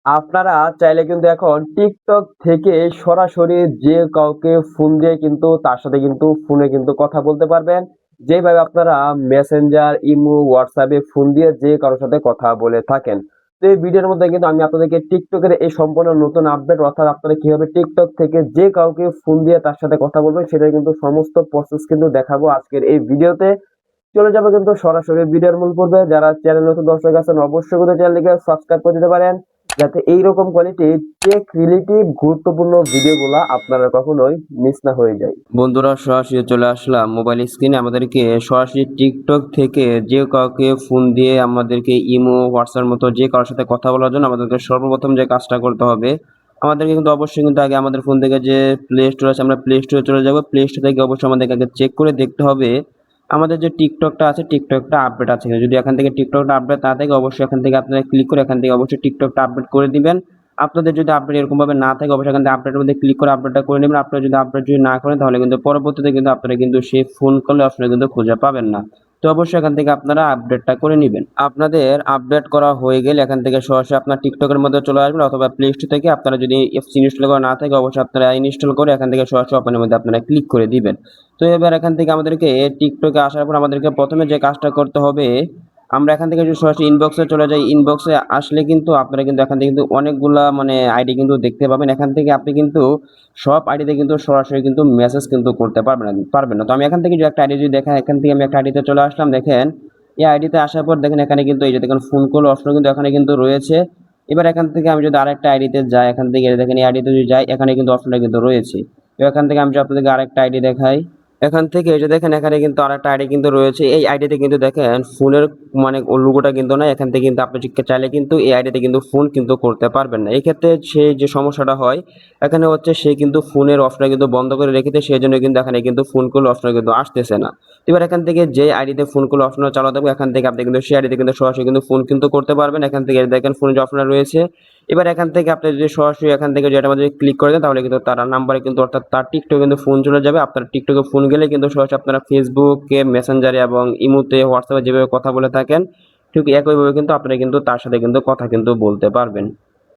আপনারা চাইলে কিন্তু এখন টিকটক থেকে সরাসরি যে কাউকে ফোন দিয়ে কিন্তু তার সাথে কিন্তু ফোনে কিন্তু কথা বলতে পারবেন। যেভাবে আপনারা মেসেঞ্জার, ইমো, হোয়াটসঅ্যাপে ফোন দিয়ে যে কারোর সাথে কথা বলে থাকেন। তো এই ভিডিওর মধ্যে কিন্তু আমি আপনাদেরকে টিকটকের এই সম্পূর্ণ নতুন আপডেট, অর্থাৎ আপনারা কিভাবে টিকটক থেকে যে কাউকে ফোন দিয়ে তার সাথে কথা বলবেন সেটা কিন্তু সমস্ত প্রসেস কিন্তু দেখাবো আজকের এই ভিডিওতে। চলে যাবো কিন্তু সরাসরি ভিডিওর মূল পর্বে। যারা চ্যানেল নতুন দর্শক আছেন অবশ্যই কিন্তু চ্যানেলটিকে সাবস্ক্রাইব করে দিতে পারেন, যাতে এইরকম কোয়ালিটির টেক রিলেটিভ গুরুত্বপূর্ণ ভিডিওগুলো আপনারা কখনোই মিস না হয়ে যায়। বন্ধুরা, সরাসরি চলে আসলাম মোবাইল স্ক্রিনে। আমাদেরকে সরাসরি টিকটক থেকে যে কাউকে ফোন দিয়ে আমাদেরকে ইমো, হোয়াটসঅ্যাপ মতো যে কারোর সাথে কথা বলার জন্য আমাদেরকে সর্বপ্রথম যে কাজটা করতে হবে, আমাদেরকে কিন্তু অবশ্যই কিন্তু আগে আমাদের ফোন থেকে যে প্লে স্টোর আছে আমরা প্লে স্টোরে চলে যাব। প্লে স্টোর থেকে অবশ্যই আমাদেরকে আগে চেক করে দেখতে হবে আমাদের যে টিকটকটা আছে টিকটকটা আপডেট আছে কিনা। যদি এখান থেকে টিকটকটা আপডেট না থাকে অবশ্যই এখান থেকে আপনারা ক্লিক করে এখান থেকে অবশ্যই টিকটকটা আপডেট করে দিবেন। আপনাদের যদি আপডেট এরকম ভাবে না থাকে অবশ্যই এখান থেকে আপডেটের মধ্যে ক্লিক করে আপডেটটা করে নেবেন। আপনারা যদি আপডেট যদি না করেন তাহলে কিন্তু পরবর্তীতে কিন্তু আপনারা কিন্তু সেই ফোন কলে অপশনে কিন্তু খুঁজে পাবেন না। তো অবশ্যই এখান থেকে আপনারা আপডেটটা করে নেবেন। আপনাদের আপডেট করা হয়ে গেলে এখান থেকে সরাসরি আপনার টিকটকের মধ্যে চলে আসবেন, অথবা প্লে স্টোর থেকে আপনারা যদি অ্যাপস ইনস্টল করা না থাকে অবশ্যই আপনারা ইনস্টল করে এখান থেকে সরাসরি ওপেনের মধ্যে আপনারা ক্লিক করে দিবেন। তো এবার এখান থেকে আমাদেরকে টিকটকে আসার পর আমাদেরকে প্রথমে যে কাজটা করতে হবে, আমরা এখান থেকে যদি সরাসরি ইনবক্সে চলে যাই, ইনবক্সে আসলে কিন্তু আপনারা কিন্তু এখান থেকে কিন্তু অনেকগুলা আইডি কিন্তু দেখতে পাবেন। এখান থেকে আপনি কিন্তু সব আইডিতে কিন্তু সরাসরি কিন্তু মেসেজ কিন্তু করতে পারবেন না। তো আমি এখান থেকে যে একটা আইডি যদি দেখেন, এখান থেকে আমি একটা আইডিতে চলে আসলাম। দেখেন এই আইডিতে আসার পর দেখেন এখানে কিন্তু এই যে দেখেন ফোন কল অপশন কিন্তু এখানে কিন্তু রয়েছে। এবার এখান থেকে আমি যদি আরেকটা আইডিতে যাই, এখান থেকে দেখেন এই আইডিতে যদি যাই এখানে কিন্তু অপশনটা কিন্তু রয়েছে। এখান থেকে আমি যদি আপনাদেরকে আরেকটা আইডি দেখাই, এখান থেকে এই যে দেখেন এখানে কিন্তু আরেকটা আইডি কিন্তু রয়েছে। এই আইডিতে কিন্তু দেখেন ফোনের লোগোটা কিন্তু নাই। এখান থেকে কিন্তু আপনি চাইলে কিন্তু এই আইডিতে কিন্তু ফোন কিন্তু করতে পারবেন না। এই ক্ষেত্রে সেই যে সমস্যাটা হয় এখানে হচ্ছে সে কিন্তু ফোনের অপশনটা কিন্তু বন্ধ করে রেখেছে, সেই জন্য কিন্তু এখানে কিন্তু ফোন কল অপশন কিন্তু আসতেছে না। এবার এখান থেকে যে আইডিতে ফোন কল অপশন চালু থাকবে এখান থেকে আপনি কিন্তু সেই আইডিতে কিন্তু সরাসরি কিন্তু ফোন কিন্তু করতে পারবেন। এখান থেকে দেখেন ফোনের যে অপশন রয়েছে, এবার এখান থেকে আপনি যদি সরাসরি এখান থেকে যেটা মধ্যে ক্লিক করে দেন তাহলে কিন্তু তার নাম্বারে কিন্তু অর্থাৎ তার টিকটকে কিন্তু ফোন চলে যাবে। আপনার টিকটকে ফোন গেলে কিন্তু সরাসরি আপনারা ফেসবুকে, মেসেঞ্জারে এবং ইমোতে, হোয়াটসঅ্যাপে যেভাবে কথা বলে থাকেন ঠিক একইভাবে কিন্তু আপনারা কিন্তু তার সাথে কিন্তু কথা কিন্তু বলতে পারবেন।